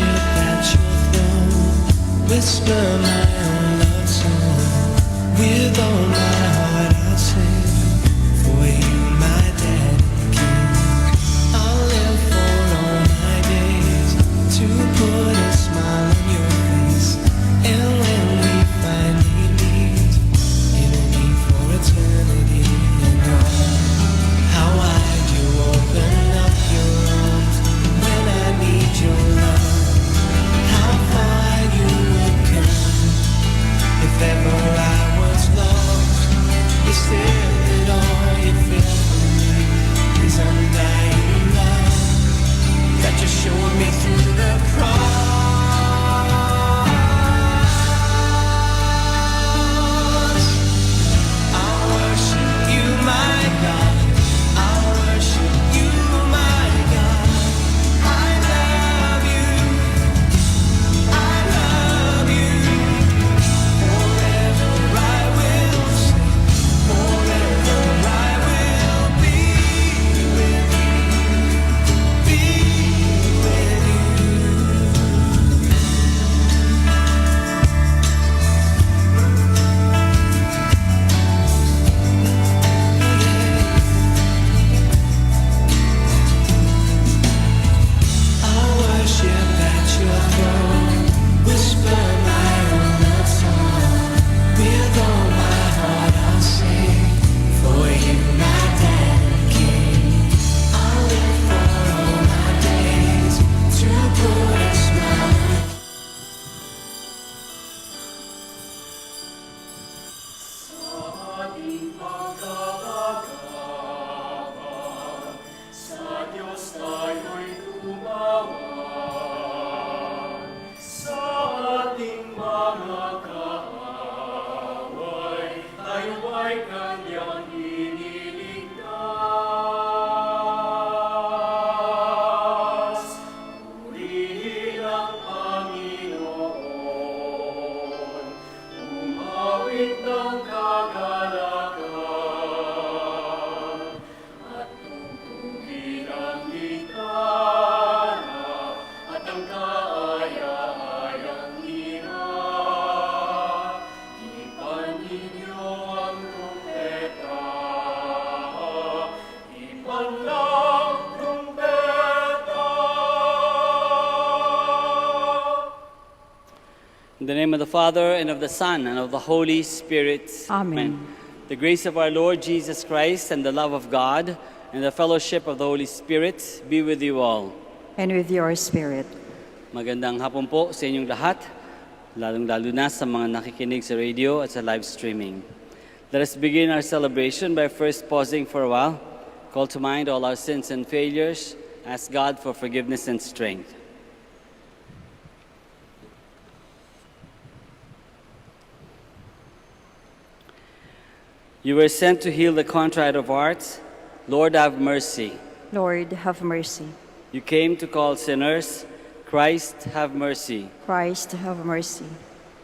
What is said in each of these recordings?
worship at your throne, whisper my own love song. With all my heart I'll sing, for you my daddy king. I'll live for all my days to put a smile on your face. And when we finally meet, it'll be for eternity. And how wide you open up your arms when I need your love. How far you would come if ever I was lost. You said that all you feel for me is undying love, that you showed me through the cross. I'll worship you, my God. I'll worship you, my God. I love you. I love you. Forever I will sing. Forever I will be with you. Be with you. I'll worship at your throne, whisper my own love song. With all my heart I'll sing, for you my daddy king. I'll live for all my days to put a smile. Sa Diyos tayo'y tumawa, sa ating mga kaaway, tayo ay kanyang iniligtas. Purihin ang Panginoon, umawit ng kagalakan, at tugtugin ang gitara at ang kaaya-ayang lira. Ipan ninyo ang trumpeta, ipan ng trumpeta. In the name of the Father, and of the Son, and of the Holy Spirit. Amen. The grace of our Lord Jesus Christ, and the love of God, and the fellowship of the Holy Spirit be with you all. And with your spirit. Magandang hapon po sa inyong lahat, lalong-lalo na sa mga nakikinig sa radio at sa live streaming. Let us begin our celebration by first pausing for a while, call to mind all our sins and failures, ask God for forgiveness and strength. You were sent to heal the contrite of heart. Lord, have mercy. Lord, have mercy. You came to call sinners. Christ, have mercy. Christ, have mercy.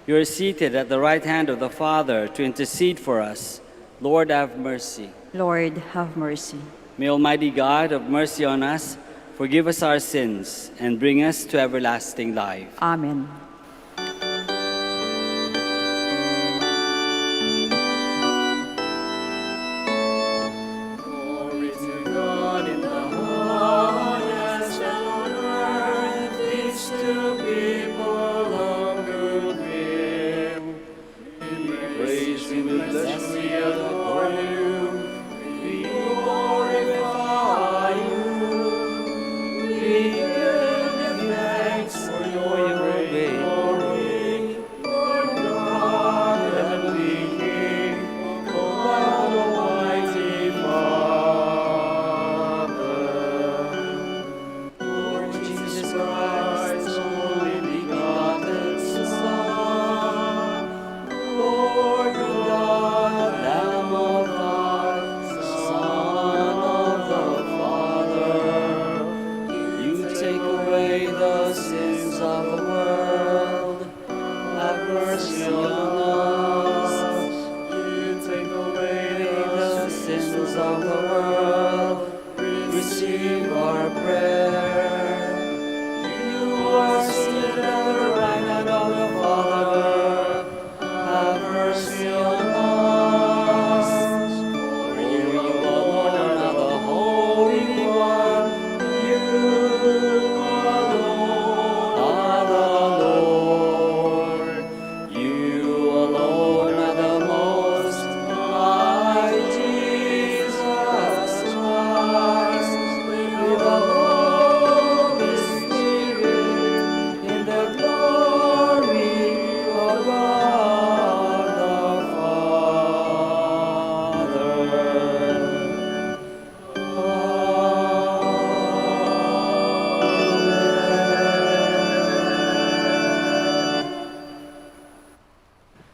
You are seated at the right hand of the Father to intercede for us. Lord, have mercy. Lord, have mercy. May Almighty God have mercy on us, forgive us our sins, and bring us to everlasting life. Amen. Glory to God in the highest, and on earth peace to people of good will. We praise you, we bless you, we adore you, we glorify you. We give you thanks for your great glory, Lord God, heavenly King, O God, Almighty Father. Lord Jesus Christ, only begotten Son, Lord God, Lamb of God, Son of the Father, you take away the sins of the world. Have mercy on us. You take away the sins of the world. Receive our prayer. You are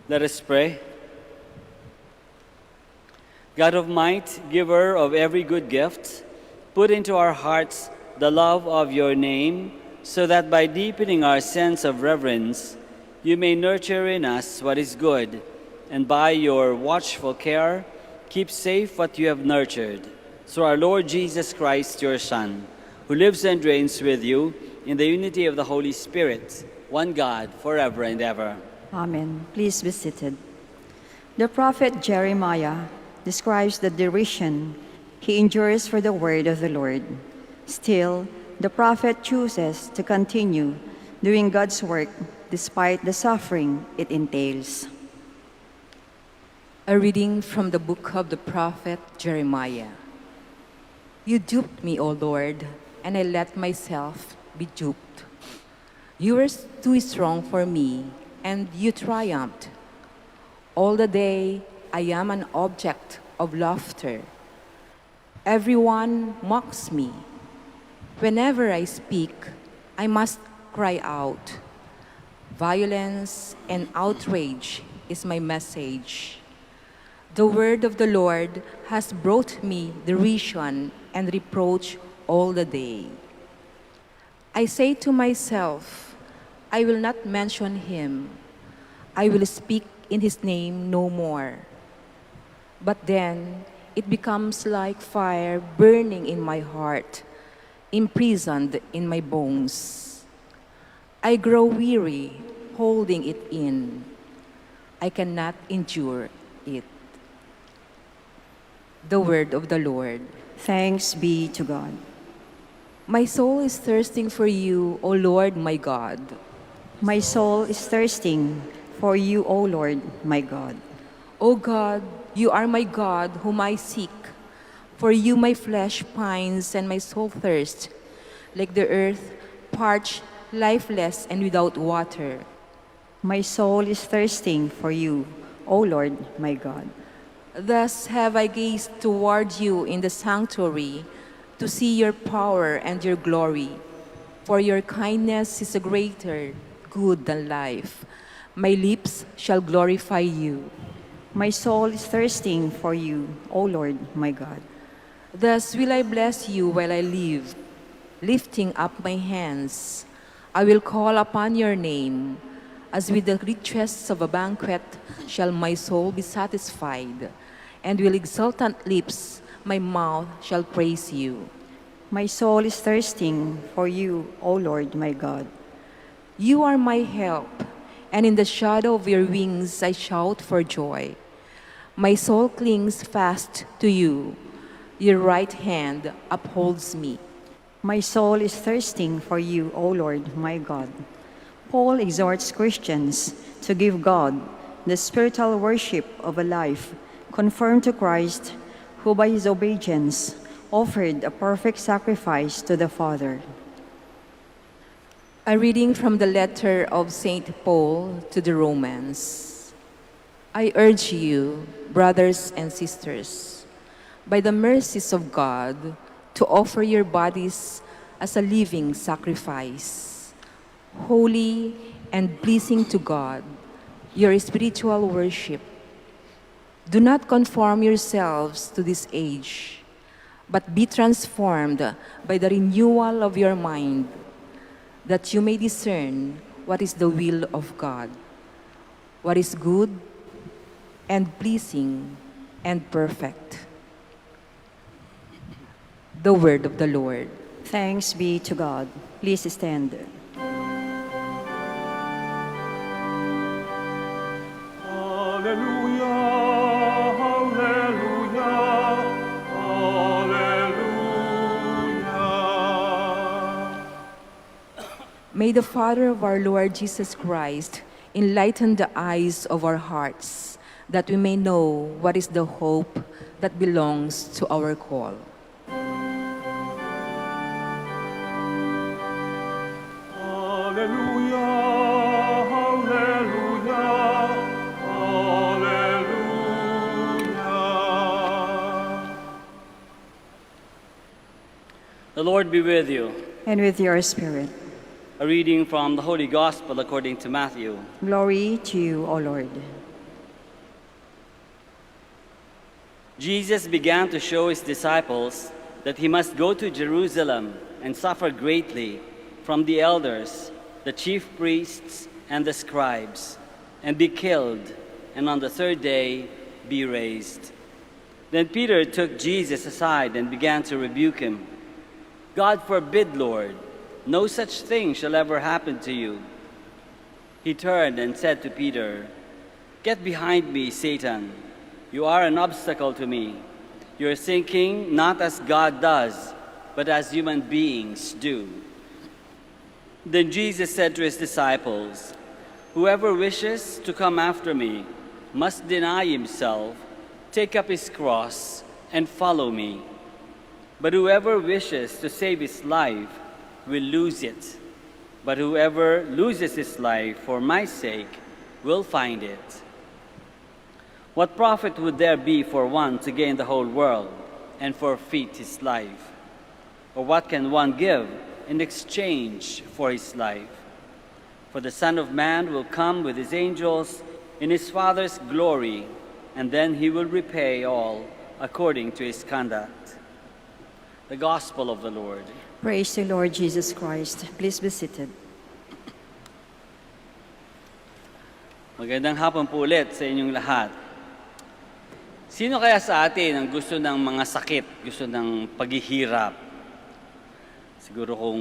Let us pray. God of might, giver of every good gift, put into our hearts the love of your name, so that by deepening our sense of reverence, you may nurture in us what is good, and by your watchful care, keep safe what you have nurtured. Through our Lord Jesus Christ, your Son, who lives and reigns with you in the unity of the Holy Spirit, one God, forever and ever. Amen. Please be seated. The prophet Jeremiah describes the derision he endures for the word of the Lord. Still, the prophet chooses to continue doing God's work despite the suffering it entails. A reading from the book of the prophet Jeremiah. You duped me, O Lord, and I let myself be duped. You were too strong for me, and you triumphed. All the day I am an object of laughter. Everyone mocks me. Whenever I speak, I must cry out. Violence and outrage is my message. The word of the Lord has brought me derision and reproach all the day. I say to myself, I will not mention him. I will speak in his name no more. But then it becomes like fire burning in my heart, imprisoned in my bones. I grow weary holding it in. I cannot endure it. The word of the Lord. Thanks be to God. My soul is thirsting for you, O Lord my God. My soul is thirsting for you, O Lord, my God. O God, you are my God whom I seek. For you my flesh pines and my soul thirsts, like the earth, parched, lifeless, and without water. My soul is thirsting for you, O Lord, my God. Thus have I gazed toward you in the sanctuary to see your power and your glory. For your kindness is a greater good than life. My lips shall glorify you. My soul is thirsting for you, O Lord, my God. Thus will I bless you while I live, lifting up my hands. I will call upon your name. As with the riches of a banquet shall my soul be satisfied, and with exultant lips my mouth shall praise you. My soul is thirsting for you, O Lord, my God. You are my help, and in the shadow of your wings I shout for joy. My soul clings fast to you. Your right hand upholds me. My soul is thirsting for you, O Lord, my God. Paul exhorts Christians to give God the spiritual worship of a life conformed to Christ, who by his obedience offered a perfect sacrifice to the Father. A reading from the letter of St. Paul to the Romans. I urge you, brothers and sisters, by the mercies of God, to offer your bodies as a living sacrifice, holy and pleasing to God, your spiritual worship. Do not conform yourselves to this age, but be transformed by the renewal of your mind, that you may discern what is the will of God, what is good and pleasing and perfect. The word of the Lord. Thanks be to God. Please stand. Hallelujah, hallelujah, hallelujah. May the Father of our Lord Jesus Christ enlighten the eyes of our hearts, that we may know what is the hope that belongs to our call. Hallelujah, hallelujah, hallelujah. The Lord be with you. And with your spirit. A reading from the Holy Gospel according to Matthew. Glory to you, O Lord. Jesus began to show his disciples that he must go to Jerusalem and suffer greatly from the elders, the chief priests, and the scribes, and be killed, and on the third day be raised. Then Peter took Jesus aside and began to rebuke him. God forbid, Lord, no such thing shall ever happen to you. He turned and said to Peter, Get behind me, Satan. You are an obstacle to me. You are thinking not as God does, but as human beings do. Then Jesus said to his disciples, Whoever wishes to come after me must deny himself, take up his cross, and follow me. But whoever wishes to save his life will lose it. But whoever loses his life for my sake will find it. What profit would there be for one to gain the whole world and forfeit his life? Or what can one give in exchange for his life? For the Son of Man will come with his angels in his Father's glory, and then he will repay all according to his conduct. The Gospel of the Lord. Praise the Lord Jesus Christ. Please be seated. Magandang hapon po ulit sa inyong lahat. Sino kaya sa atin ang gusto ng mga sakit, gusto ng paghihirap? Siguro kung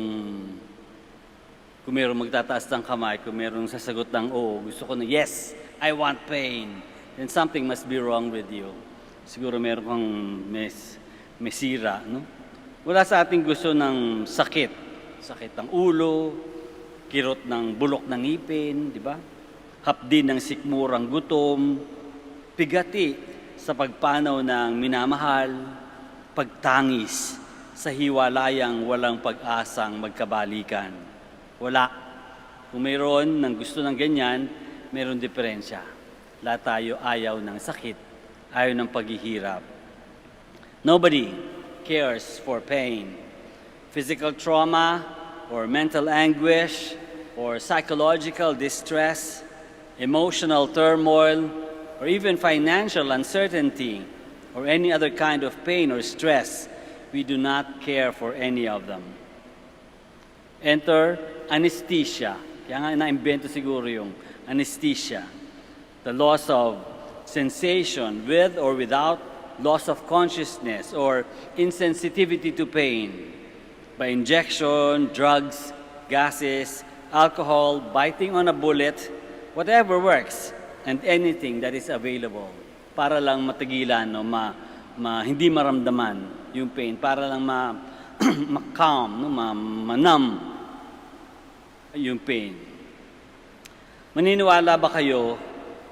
mayroong magtataas ng kamay, kung mayroong sasagot ng oo, gusto ko na, yes, I want pain, then something must be wrong with you. Siguro mayroong kang mesira, no? Wala sa ating gusto ng sakit. Sakit ng ulo, kirot ng bulok ng ngipin, di ba? Hapdi ng sikmurang gutom, pigati sa pagpanaw ng minamahal, pagtangis sa hiwalayang walang pag-asang magkabalikan. Wala. Kung mayroon ng gusto ng ganyan, mayroon diferensya. Lahat tayo ayaw ng sakit, ayaw ng paghihirap. Nobody cares for pain. Physical trauma, or mental anguish, or psychological distress, emotional turmoil, or even financial uncertainty, or any other kind of pain or stress, we do not care for any of them. Enter anesthesia. Kaya nga na-invento siguro yung anesthesia. The loss of sensation with or without loss of consciousness or insensitivity to pain by injection, drugs, gases, alcohol, biting on a bullet, whatever works, and anything that is available para lang matigilan, no, hindi maramdaman yung pain, para lang ma-calm, no, manam yung pain. Maniniwala ba kayo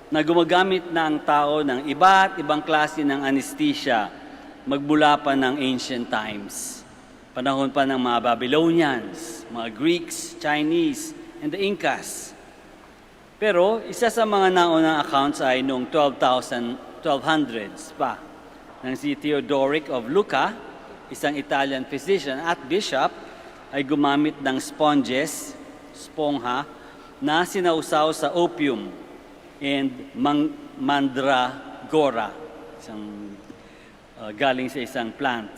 na gumagamit na ang tao ng iba't ibang klase ng anesthesia magmula pa ng ancient times? Panahon pa ng mga Babylonians, mga Greeks, Chinese, and the Incas. Pero isa sa mga naunang accounts ay noong 1200s pa, ng si Theodoric of Lucca, isang Italian physician at bishop, ay gumamit ng spongha, na sinausaw sa opium and mandragora, galing sa isang plant,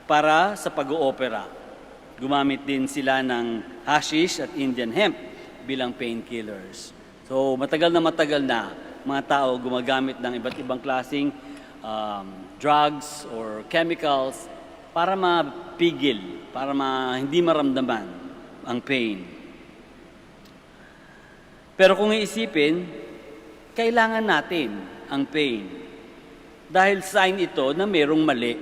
para sa pag-oopera. Gumamit din sila ng hashish at Indian hemp bilang painkillers. So matagal na mga tao gumagamit ng iba't ibang klaseng drugs or chemicals para mapigil, para hindi maramdaman ang pain. Pero kung iisipin, kailangan natin ang pain. Dahil sign ito na mayroong mali.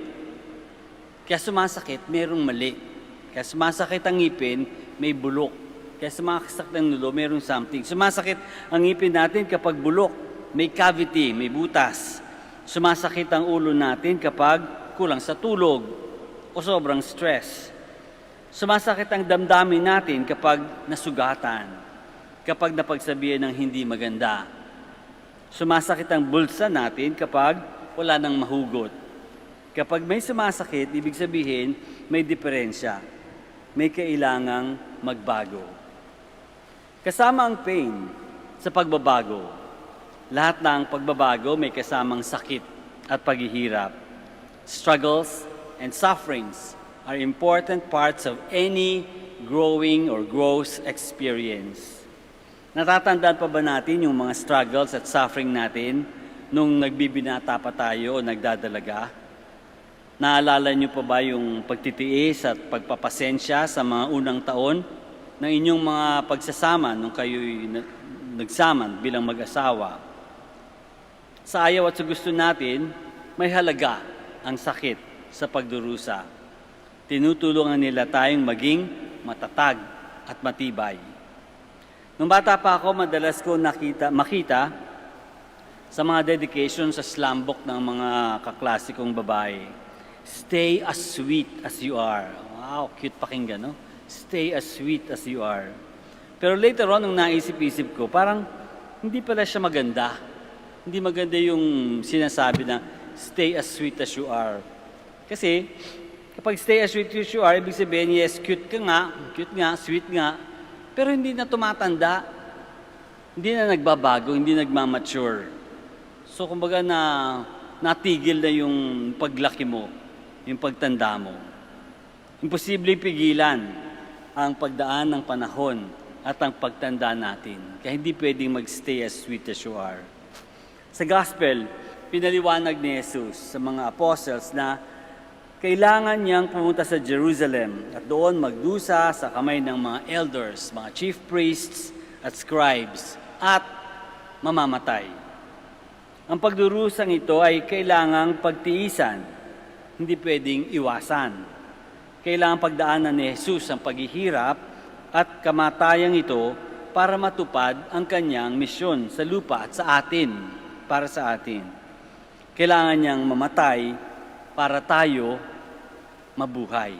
Kaya sumasakit, mayroong mali. Kaya sumasakit ang ngipin, may bulok. Kaya sumasakit ang ulo, mayroong something. Sumasakit ang ngipin natin kapag bulok, may cavity, may butas. Sumasakit ang ulo natin kapag kulang sa tulog o sobrang stress. Sumasakit ang damdamin natin kapag nasugatan, kapag napagsabihan ng hindi maganda. Sumasakit ang bulsa natin kapag wala nang mahugot. Kapag may sumasakit, ibig sabihin may diferensya. May kailangang magbago. Kasama ang pain sa pagbabago. Lahat ng pagbabago may kasamang sakit at paghihirap. Struggles and sufferings are important parts of any growing or growth experience. Natatandaan pa ba natin yung mga struggles at suffering natin nung nagbibinata pa tayo o nagdadalaga? Naalala niyo pa ba yung pagtitiis at pagpapasensya sa mga unang taon ng inyong mga pagsasama nung kayo'y nagsama bilang mag-asawa? Sa ayaw at sa gusto natin, may halaga ang sakit sa pagdurusa. Tinutulungan nila tayong maging matatag at matibay. Nung bata pa ako, madalas ko makita sa mga dedication sa slambok ng mga kaklasikong babae. Stay as sweet as you are. Wow, cute pakinggan, no? Stay as sweet as you are. Pero later on, nung naisip-isip ko, parang hindi pala siya maganda. Hindi maganda yung sinasabi na stay as sweet as you are. Kasi kapag stay as sweet as you are, ibig sabihin, yes, cute nga, sweet nga, pero hindi na tumatanda, hindi na nagbabago, hindi nagmamature. So kumbaga natigil na yung paglaki mo, yung pagtanda mo. Imposible pigilan ang pagdaan ng panahon at ang pagtanda natin. Kaya hindi pwedeng magstay as sweet as you are. Sa Gospel, pinaliwanag ni Jesus sa mga apostles na kailangan niyang pumunta sa Jerusalem at doon magdusa sa kamay ng mga elders, mga chief priests at scribes at mamamatay. Ang pagdurusang ito ay kailangang pagtiisan, hindi pwedeng iwasan. Kailangang pagdaanan ni Jesus ang paghihirap at kamatayang ito para matupad ang kanyang misyon sa lupa at sa atin, para sa atin. Kailangan niyang mamatay para tayo mabuhay.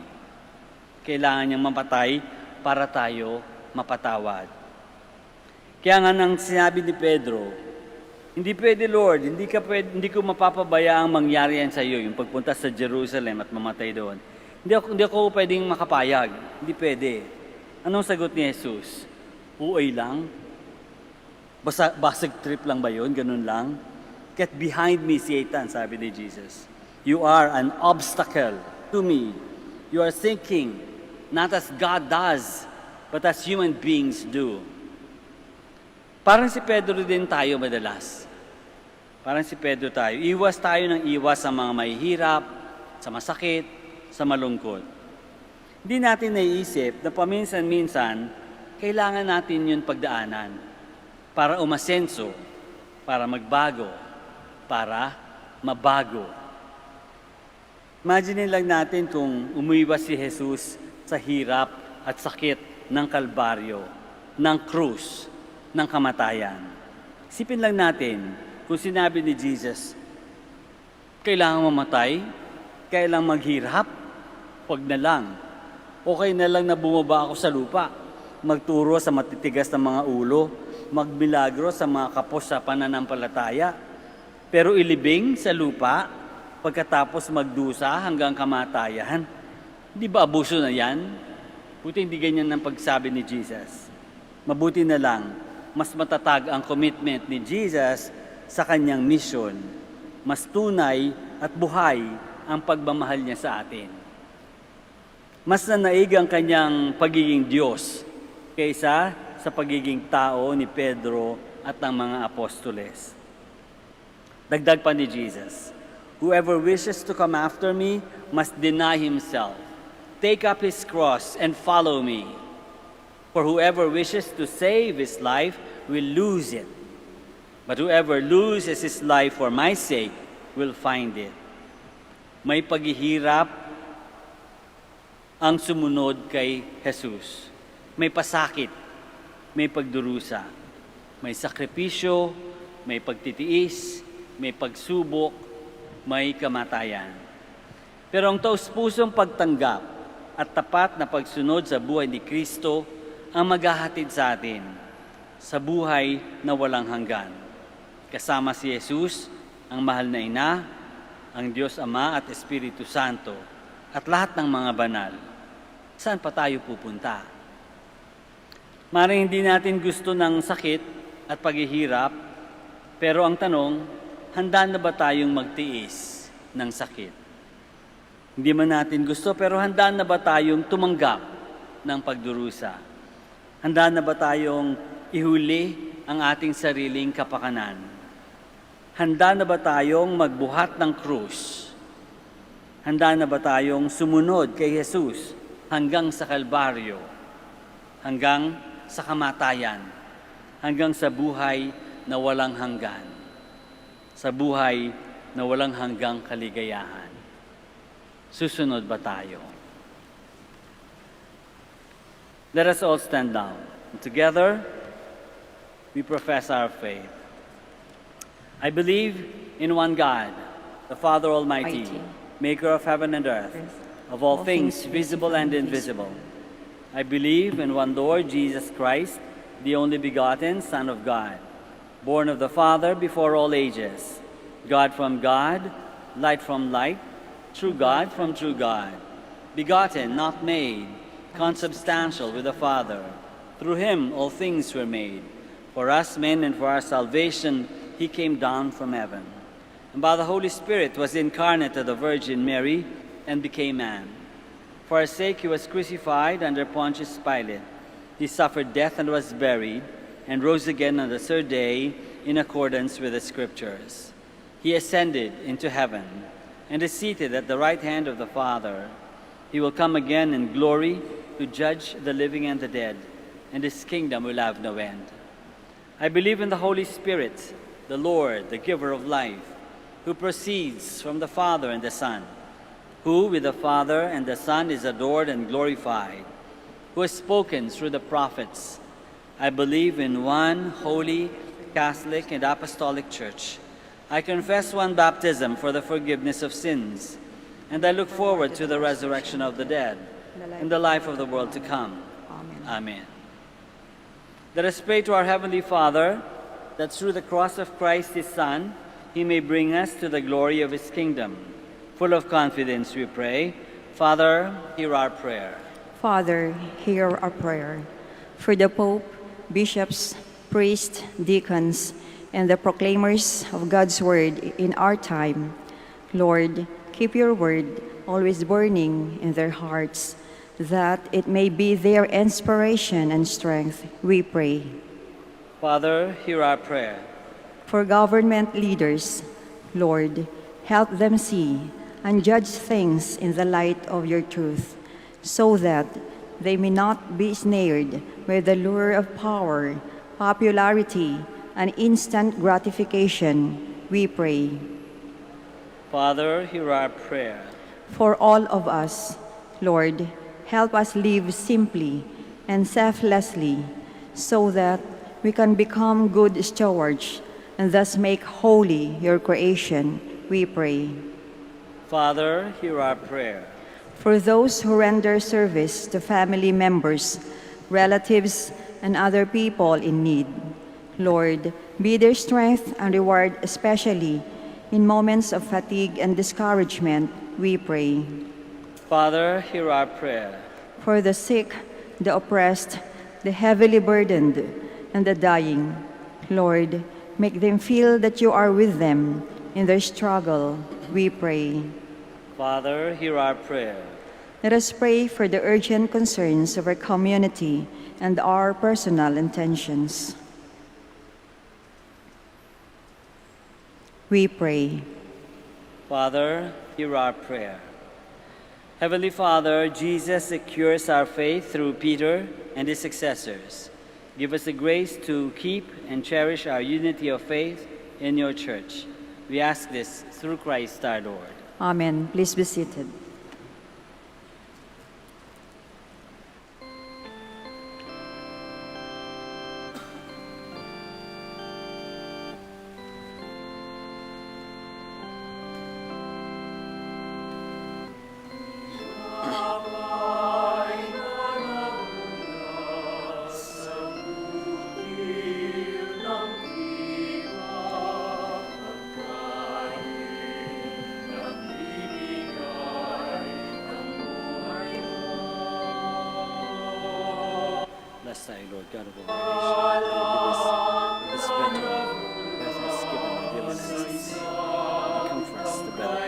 Kailangan niyang mamatay para tayo mapatawad. Kaya nga nang sinabi ni Pedro, hindi pwede Lord, hindi ko mapapabayaang mangyari yan sa iyo, yung pagpunta sa Jerusalem at mamatay doon. Hindi ako pwedeng makapayag. Hindi pwede. Anong sagot ni Jesus? Uy lang? Basag trip lang ba yun? Ganun lang? Get behind me, Satan, sabi ni Jesus. You are an obstacle to me. You are thinking not as God does, but as human beings do. Parang si Pedro din tayo madalas. Parang si Pedro tayo. Iwas tayo ng iwas sa mga mahihirap, sa masakit, sa malungkot. Hindi natin naiisip na paminsan-minsan, kailangan natin yun pagdaanan para umasenso, para magbago, para mabago. Imagine lang natin kung umiwas si Jesus sa hirap at sakit ng Kalbaryo, ng krus, ng kamatayan. Isipin lang natin kung sinabi ni Jesus, kailangan mamatay, kailangan maghirap, huwag na lang. Okay na lang na bumaba ako sa lupa, magturo sa matitigas na mga ulo, magmilagro sa mga kapos sa pananampalataya, pero ilibing sa lupa, pagkatapos magdusa hanggang kamatayan. Di ba abuso na yan? Buti hindi ganyan ang pagsabi ni Jesus. Mabuti na lang, mas matatag ang commitment ni Jesus sa kanyang mission. Mas tunay at buhay ang pagmamahal niya sa atin. Mas nanaig ang kanyang pagiging Diyos kaysa sa pagiging tao ni Pedro at ng mga apostoles. Dagdag pa ni Jesus, whoever wishes to come after me must deny himself, take up his cross, and follow me. For whoever wishes to save his life will lose it. But whoever loses his life for my sake will find it. May paghihirap ang sumunod kay Jesus. May pasakit, may pagdurusa, may sakripisyo, may pagtitiis, may pagsubok, may kamatayan. Pero ang taus-pusong pagtanggap at tapat na pagsunod sa buhay ni Kristo ang maghahatid sa atin sa buhay na walang hanggan. Kasama si Jesus, ang mahal na Ina, ang Diyos Ama at Espiritu Santo, at lahat ng mga banal. Saan pa tayo pupunta? Maring hindi natin gusto ng sakit at paghihirap, pero ang tanong, handa na ba tayong magtiis ng sakit? Hindi man natin gusto, pero handa na ba tayong tumanggap ng pagdurusa? Handa na ba tayong ihuli ang ating sariling kapakanan? Handa na ba tayong magbuhat ng krus? Handa na ba tayong sumunod kay Jesus hanggang sa Kalbaryo, hanggang sa kamatayan, hanggang sa buhay na walang hanggan, sa buhay na walang hanggang kaligayahan? Susunod ba tayo? Let us all stand down. And together, we profess our faith. I believe in one God, the Father Almighty, maker of heaven and earth, of all things visible and invisible. I believe in one Lord Jesus Christ, the only begotten Son of God, born of the Father before all ages, God from God, light from light, true God from true God, begotten, not made, consubstantial with the Father. Through him all things were made. For us men and for our salvation he came down from heaven, and by the Holy Spirit was incarnate of the Virgin Mary and became man. For our sake he was crucified under Pontius Pilate. He suffered death and was buried, and rose again on the third day in accordance with the Scriptures. He ascended into heaven and is seated at the right hand of the Father. He will come again in glory to judge the living and the dead, and his kingdom will have no end. I believe in the Holy Spirit, the Lord, the giver of life, who proceeds from the Father and the Son, who with the Father and the Son is adored and glorified, who has spoken through the prophets. I believe in one holy, Catholic, and Apostolic Church. I confess one baptism for the forgiveness of sins, and I look forward to the resurrection of the dead and the life of the world to come. Amen. Let us pray to our Heavenly Father that through the cross of Christ his Son, he may bring us to the glory of his kingdom. Full of confidence we pray, Father, hear our prayer. Father, hear our prayer. For the Pope, bishops, priests, deacons, and the proclaimers of God's word in our time, Lord, keep your word always burning in their hearts, that it may be their inspiration and strength, we pray. Father, hear our prayer. For government leaders, Lord, help them see and judge things in the light of your truth, so that they may not be snared by the lure of power, popularity, and instant gratification, we pray. Father, hear our prayer. For all of us, Lord, help us live simply and selflessly, so that we can become good stewards and thus make holy your creation, we pray. Father, hear our prayer. For those who render service to family members, relatives, and other people in need, Lord, be their strength and reward, especially in moments of fatigue and discouragement, we pray. Father, hear our prayer. For the sick, the oppressed, the heavily burdened, and the dying, Lord, make them feel that you are with them in their struggle, we pray. Father, hear our prayer. Let us pray for the urgent concerns of our community and our personal intentions. We pray. Father, hear our prayer. Heavenly Father, Jesus secures our faith through Peter and his successors. Give us the grace to keep and cherish our unity of faith in your church. We ask this through Christ our Lord. Amen. Please be seated. Bless thy Lord God of all creation, this bread that has given the given and comforts the better.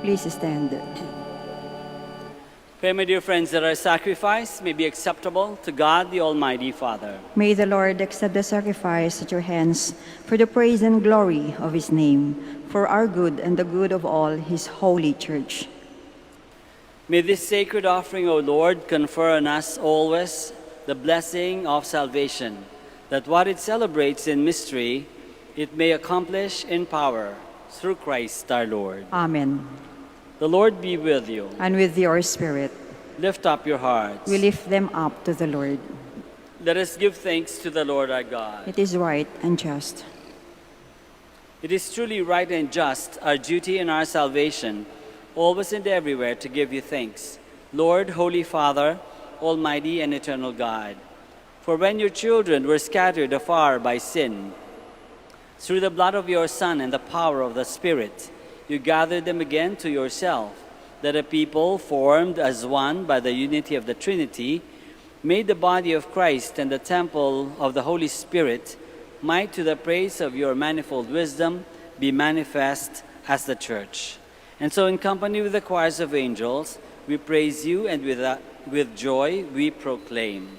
Please stand. Pray, my dear friends, that our sacrifice may be acceptable to God, the Almighty Father. May the Lord accept the sacrifice at your hands for the praise and glory of his name, for our good and the good of all his holy church. May this sacred offering, O Lord, confer on us always the blessing of salvation, that what it celebrates in mystery, it may accomplish in power through Christ our Lord. Amen. The Lord be with you. And with your spirit, Lift up your hearts. we lift them up to the Lord. Let us give thanks to the Lord our God. It is right and just. It is truly right and just, our duty and our salvation, always and everywhere to give you thanks, Lord, Holy Father, Almighty and eternal God. For when your children were scattered afar by sin, through the blood of your Son and the power of the Spirit, you gathered them again to yourself, that a people formed as one by the unity of the Trinity, made the body of Christ and the temple of the Holy Spirit, might to the praise of your manifold wisdom be manifest as the Church. And so in company with the choirs of angels, we praise you, and with joy we proclaim.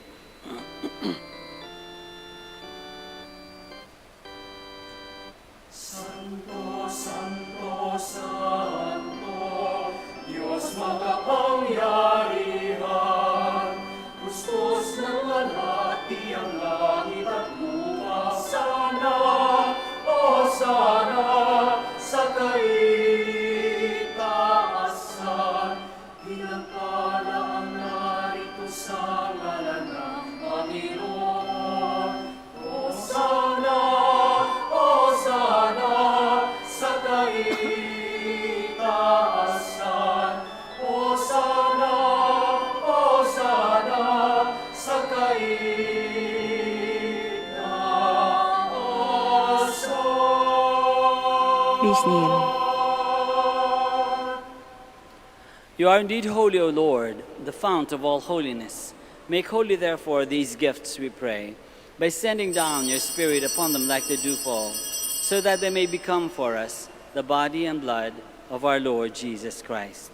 Santo, Santo, Santo, Diyos makapangyarihan, Kustos ng alati ang langit at lupa. Sana, o sana, sa kaitaasan, pinagpala ang narito sa ngalan ng Panginoon. O sana, sa kaitaasan. O sana, sa kaitaasan. Please kneel. You are indeed holy, O Lord, the fount of all holiness. Make holy, therefore, these gifts, we pray, by sending down your Spirit upon them like the dewfall, so that they may become for us the body and blood of our Lord Jesus Christ.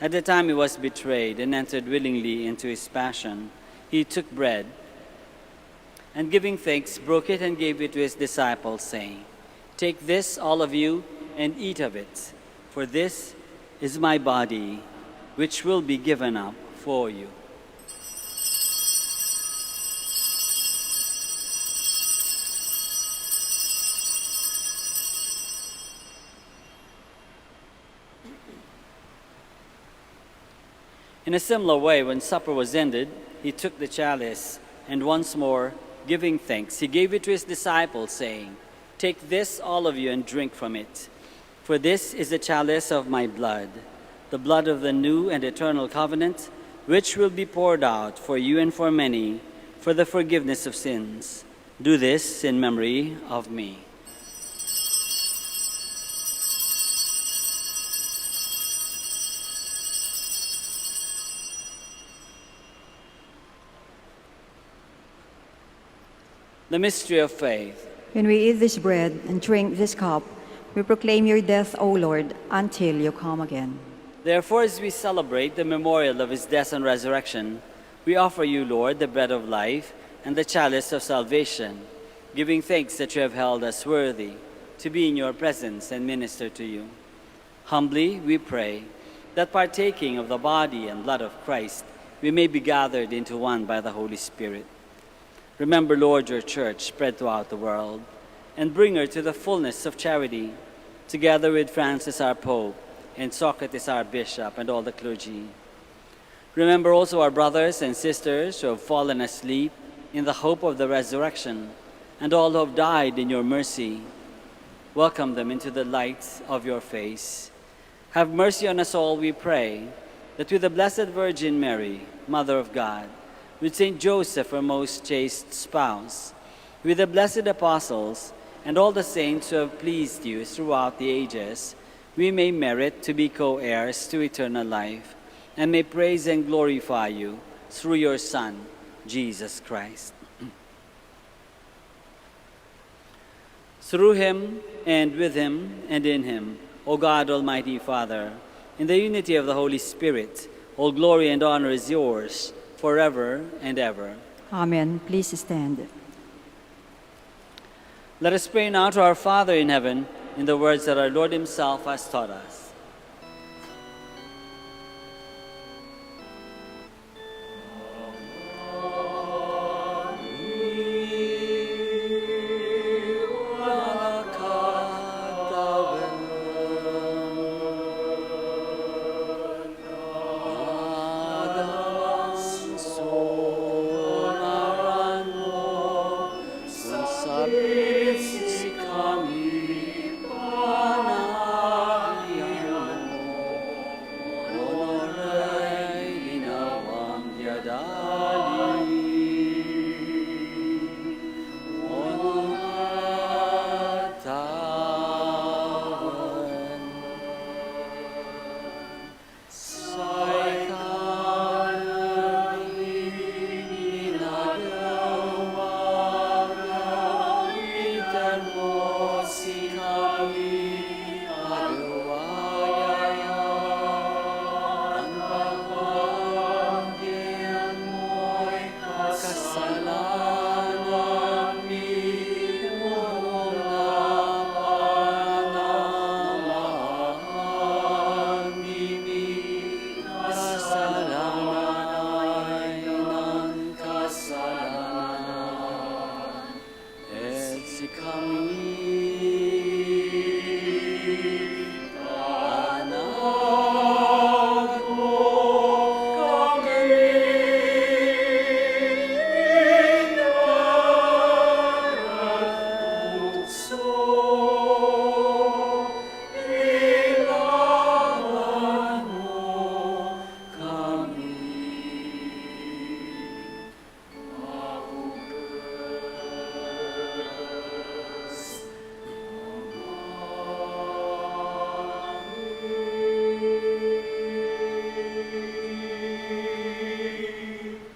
At the time he was betrayed and entered willingly into his passion, he took bread, and giving thanks, broke it and gave it to his disciples, saying, "Take this, all of you, and eat of it, for this is my body, which will be given up for you." In a similar way, when supper was ended, he took the chalice, and once more, giving thanks, he gave it to his disciples, saying, "Take this, all of you, and drink from it. For this is the chalice of my blood, the blood of the new and eternal covenant, which will be poured out for you and for many for the forgiveness of sins. Do this in memory of me." The mystery of faith. When we eat this bread and drink this cup, we proclaim your death, O Lord, until you come again. Therefore, as we celebrate the memorial of his death and resurrection, we offer you, Lord, the bread of life and the chalice of salvation, giving thanks that you have held us worthy to be in your presence and minister to you. Humbly we pray that partaking of the body and blood of Christ, we may be gathered into one by the Holy Spirit. Remember, Lord, your church spread throughout the world, and bring her to the fullness of charity, together with Francis our Pope, and Socrates our Bishop, and all the clergy. Remember also our brothers and sisters who have fallen asleep in the hope of the resurrection, and all who have died in your mercy. Welcome them into the light of your face. Have mercy on us all, we pray, that with the Blessed Virgin Mary, Mother of God, with Saint Joseph, her most chaste spouse, with the blessed apostles, and all the saints who have pleased you throughout the ages, we may merit to be co-heirs to eternal life, and may praise and glorify you through your Son, Jesus Christ. Through him, and with him, and in him, O God, Almighty Father, In the unity of the Holy Spirit, all glory and honor is yours, forever and ever. Amen. Please stand. Let us pray now to our Father in heaven in the words that our Lord himself has taught us.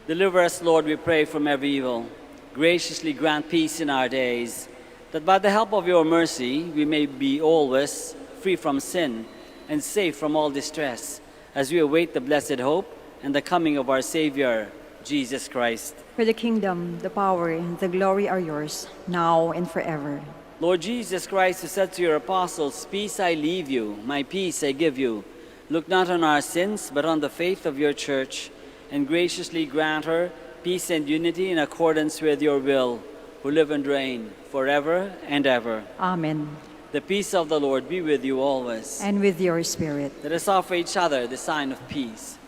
Deliver us, Lord, we pray, from every evil. Graciously grant peace in our days, that by the help of your mercy we may be always free from sin and safe from all distress, as we await the blessed hope and the coming of our Savior, Jesus Christ. For the kingdom, the power, and the glory are yours, now and forever. Lord Jesus Christ, who said to your apostles, "Peace I leave you, my peace I give you," look not on our sins, but on the faith of your church, and graciously grant her peace and unity in accordance with your will, who live and reign forever and ever. Amen. The peace of the Lord be with you always. And with your spirit. Let us offer each other the sign of peace.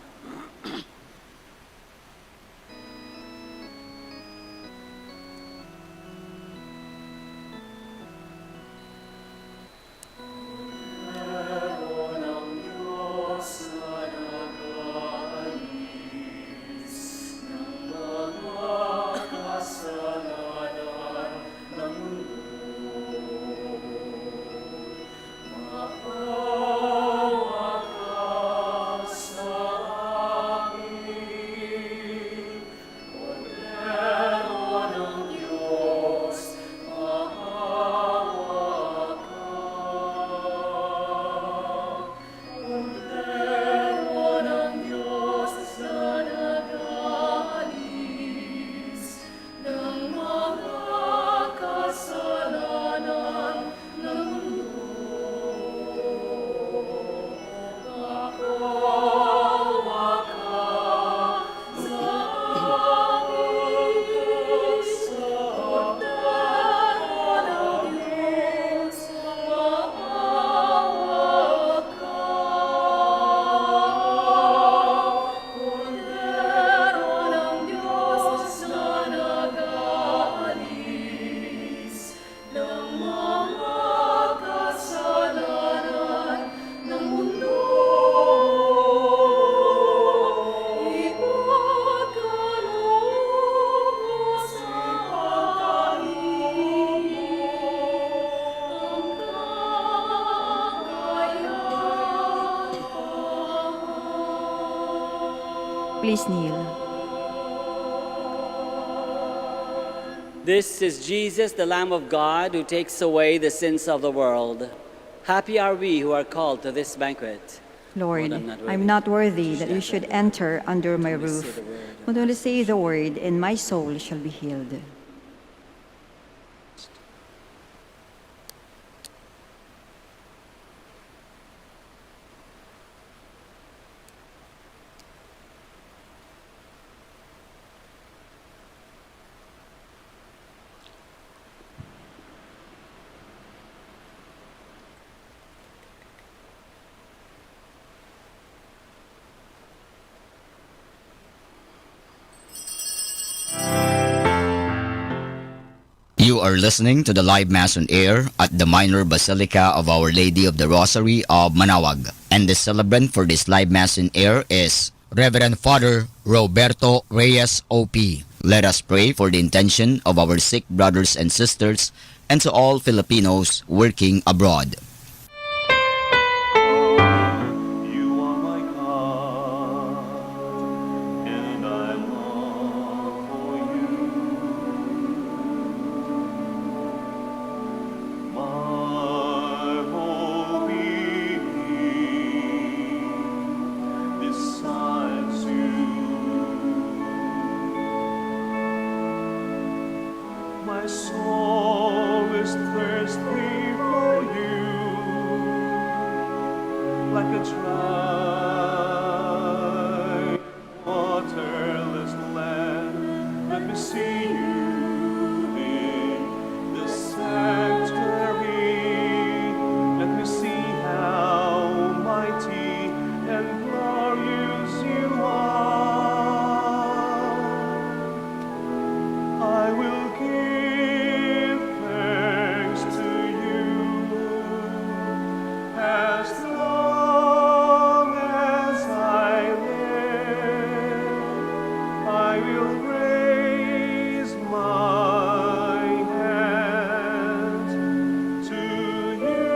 Please kneel. This is Jesus, the Lamb of God, who takes away the sins of the world. Happy are we who are called to this banquet. Lord, Lord, I'm not worthy that you should enter under my Only say roof. the word. But only say the word, and my soul shall be healed. You are listening to the live Mass on air at the Minor Basilica of Our Lady of the Rosary of Manawag. And the celebrant for this live Mass on air is Reverend Father Roberto Reyes OP. Let us pray for the intention of our sick brothers and sisters and to all Filipinos working abroad. You are my God, and I long for you. My whole being decides you. My soul is thirsty for you, like a dry, waterless land. Let me see you in the sanctuary. Let me see how mighty and glorious you are. I will give thanks to you as long as I live. I will raise my hands to you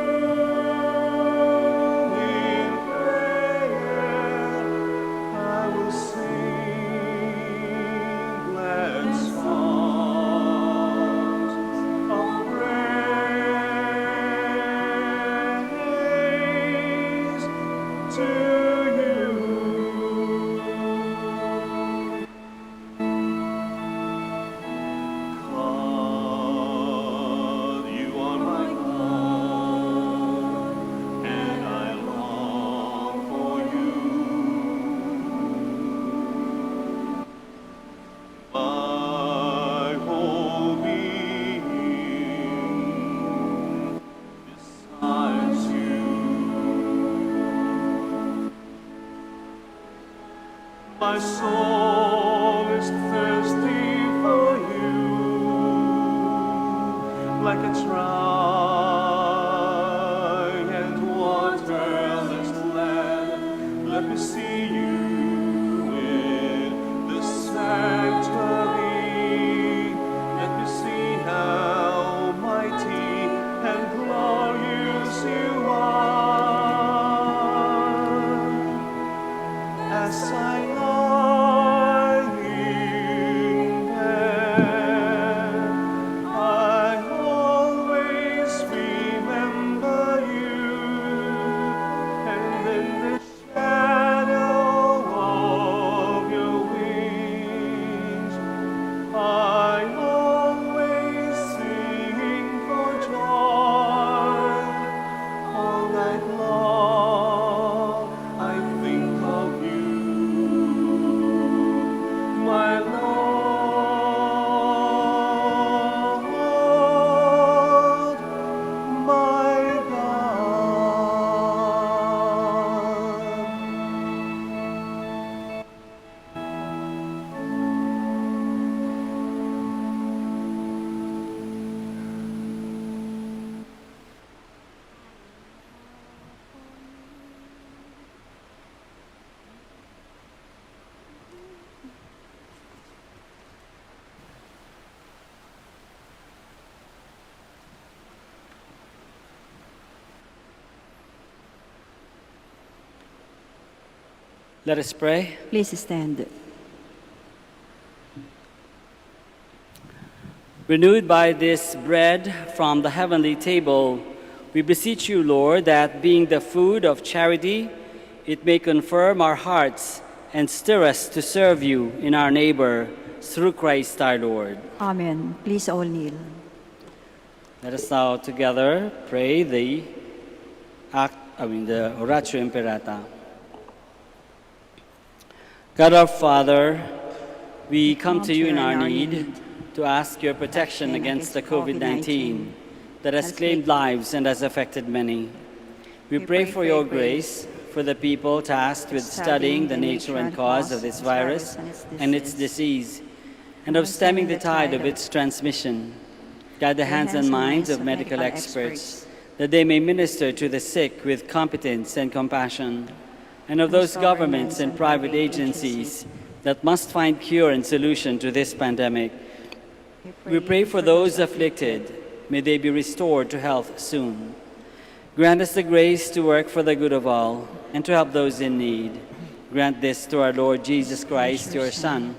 in prayer. I will sing glad songs of praise to you. God, you are my God, and I long for you. My whole being decides you. My soul is thirsty for you, like a dry and waterless land. Let me see you in the sanctuary. Let me see how mighty and glorious you are. As I lie in bed, I always remember you, and in the shadow of your wings, I always sing for joy. All night long, I think of you, my Lord, my God. Let us pray. Please stand. Renewed by this bread from the heavenly table, we beseech you, Lord, that being the food of charity it may confirm our hearts and stir us to serve you in our neighbor through Christ our Lord. Amen. Please all kneel. Let us now together pray the Oratio Imperata. God our Father, we come to you in our need to ask your protection against the COVID-19 that has claimed lives and has affected many. We pray for your grace for the people tasked with studying the nature and cause of this virus and its disease, and of stemming the tide of its transmission. Guide the hands and minds of medical experts, that they may minister to the sick with competence and compassion, and of those governments and private agencies that must find cure and solution to this pandemic. We pray for those afflicted. May they be restored to health soon. Grant us the grace to work for the good of all and to help those in need. Grant this to our Lord Jesus Christ, your Son,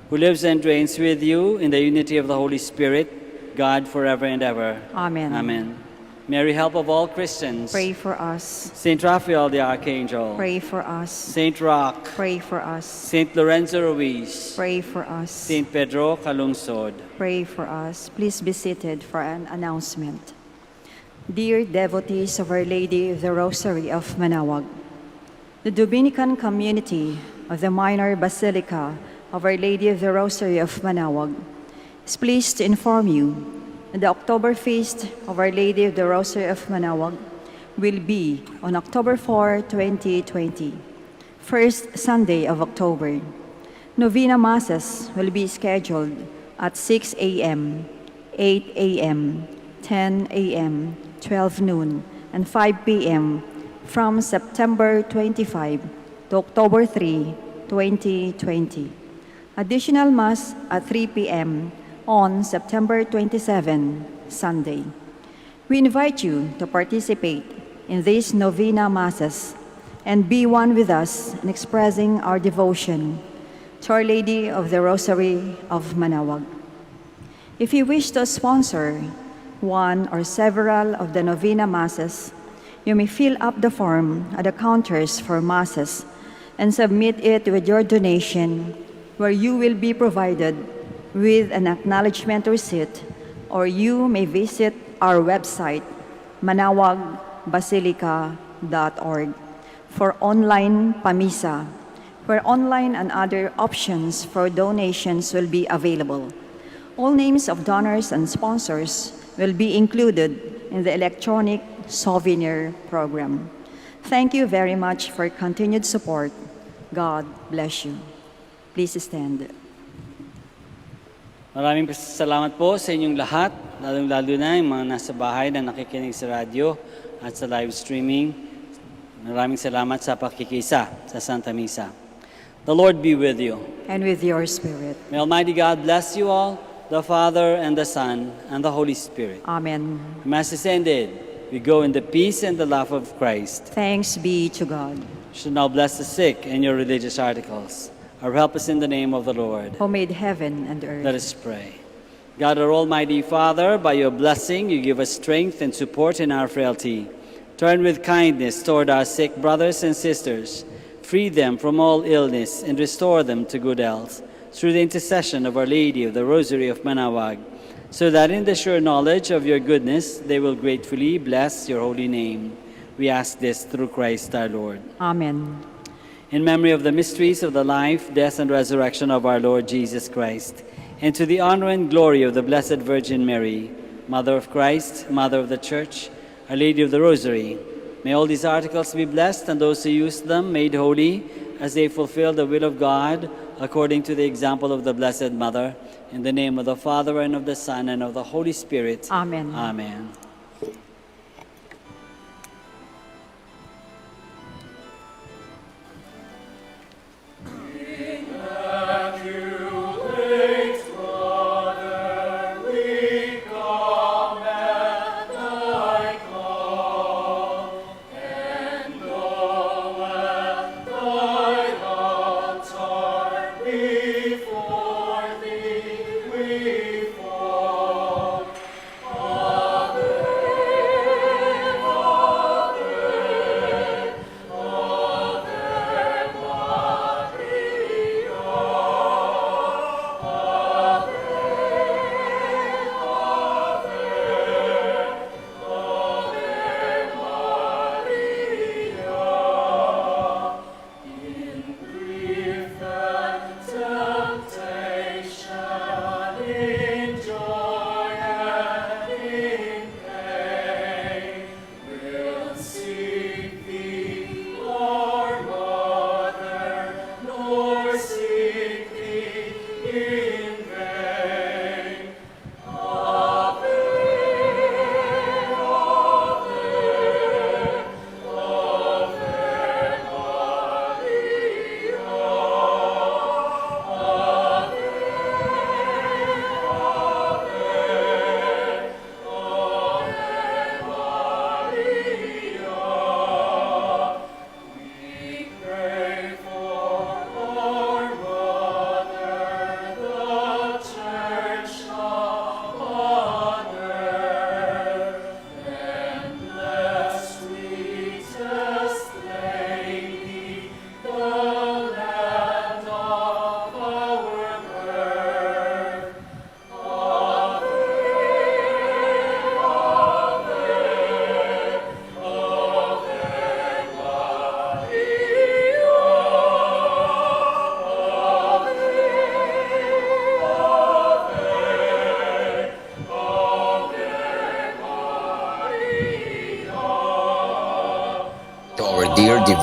who lives and reigns with you in the unity of the Holy Spirit, God forever and ever. Amen. Amen. Mary, help of all Christians. Pray for us. Saint Raphael the Archangel. Pray for us. Saint Roch. Pray for us. Saint Lorenzo Ruiz. Pray for us. Saint Pedro Calungsod. Pray for us. Please be seated for an announcement. Dear devotees of Our Lady of the Rosary of Manaoag, the Dominican community of the Minor Basilica of Our Lady of the Rosary of Manaoag is pleased to inform you that the October Feast of Our Lady of the Rosary of Manaoag will be on October 4, 2020, first Sunday of October. Novena Masses will be scheduled at 6 a.m., 8 a.m., 10 a.m., 12 noon, and 5 p.m. from September 25 to October 3, 2020. Additional Mass at 3 p.m. on September 27, Sunday. We invite you to participate in these Novena Masses and be one with us in expressing our devotion to Our Lady of the Rosary of Manaoag. If you wish to sponsor one or several of the Novena Masses, you may fill up the form at the counters for Masses and submit it with your donation, where you will be provided with an acknowledgement receipt, or you may visit our website, manawagbasilica.org, for online pamisa, where online and other options for donations will be available. All names of donors and sponsors will be included in the electronic souvenir program. Thank you very much for continued support. God bless you. Please stand. Maraming salamat po sa inyong lahat, lalong-lalo na yung mga nasa bahay na nakikinig sa radyo at sa live streaming. Maraming salamat sa pakikisa sa Santa Misa. The Lord be with you. And with your spirit. May Almighty God bless you all, the Father and the Son and the Holy Spirit. Amen. Mass is ended. We go in the peace and the love of Christ. Thanks be to God, You should now bless the sick and your religious articles. Or help us in the name of the Lord. who made heaven and earth. Let us pray. God, our Almighty Father, by your blessing, you give us strength and support in our frailty. Turn with kindness toward our sick brothers and sisters. Free them from all illness and restore them to good health through the intercession of Our Lady of the Rosary of Manaoag, so that in the sure knowledge of your goodness, they will gratefully bless your holy name. We ask this through Christ our Lord. Amen. In memory of the mysteries of the life, death, and resurrection of our Lord Jesus Christ, and to the honor and glory of the Blessed Virgin Mary, Mother of Christ, Mother of the Church, Our Lady of the Rosary, may all these articles be blessed and those who use them made holy as they fulfill the will of God according to the example of the Blessed Mother. In the name of the Father, and of the Son, and of the Holy Spirit. Amen. Amen. Before thee we fall. Amen.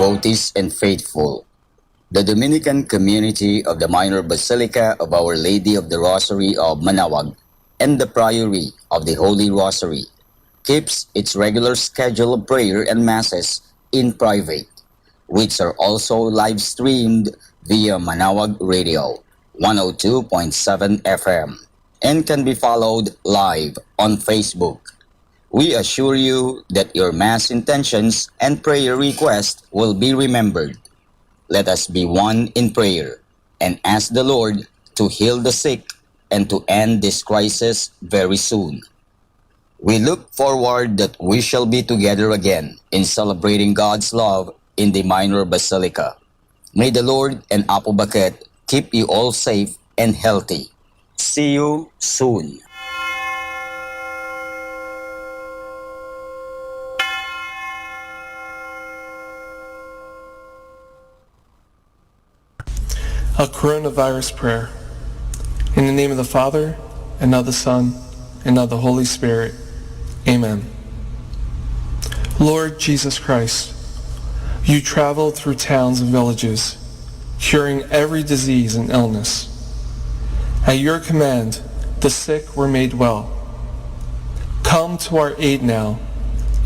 devotees and faithful, the Dominican community of the Minor Basilica of Our Lady of the Rosary of Manaoag and the Priory of the Holy Rosary keeps its regular schedule of prayer and masses in private, which are also live streamed via Manaoag Radio 102.7 FM and can be followed live on Facebook. We assure you that your mass intentions and prayer requests will be remembered. Let us be one in prayer and ask the Lord to heal the sick and to end this crisis very soon. We look forward that we shall be together again in celebrating God's love in the Minor Basilica. May the Lord and Apo Baket keep you all safe and healthy. See you soon. A coronavirus prayer. In the name of the Father, and of the Son, and of the Holy Spirit. Amen. Lord Jesus Christ, you traveled through towns and villages, curing every disease and illness. At your command, the sick were made well. Come to our aid now,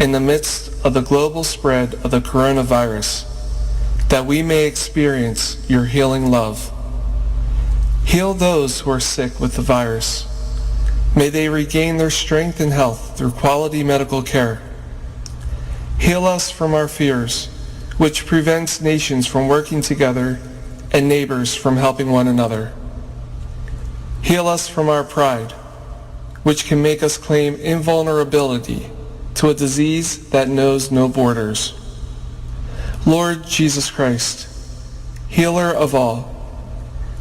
in the midst of the global spread of the coronavirus, that we may experience your healing love. Heal those who are sick with the virus. May they regain their strength and health through quality medical care. Heal us from our fears, which prevents nations from working together and neighbors from helping one another. Heal us from our pride, which can make us claim invulnerability to a disease that knows no borders. Lord Jesus Christ, healer of all,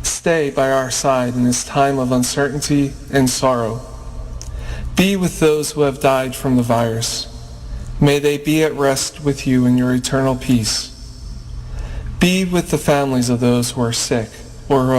stay by our side in this time of uncertainty and sorrow. Be with those who have died from the virus. May they be at rest with you in your eternal peace. Be with the families of those who are sick or who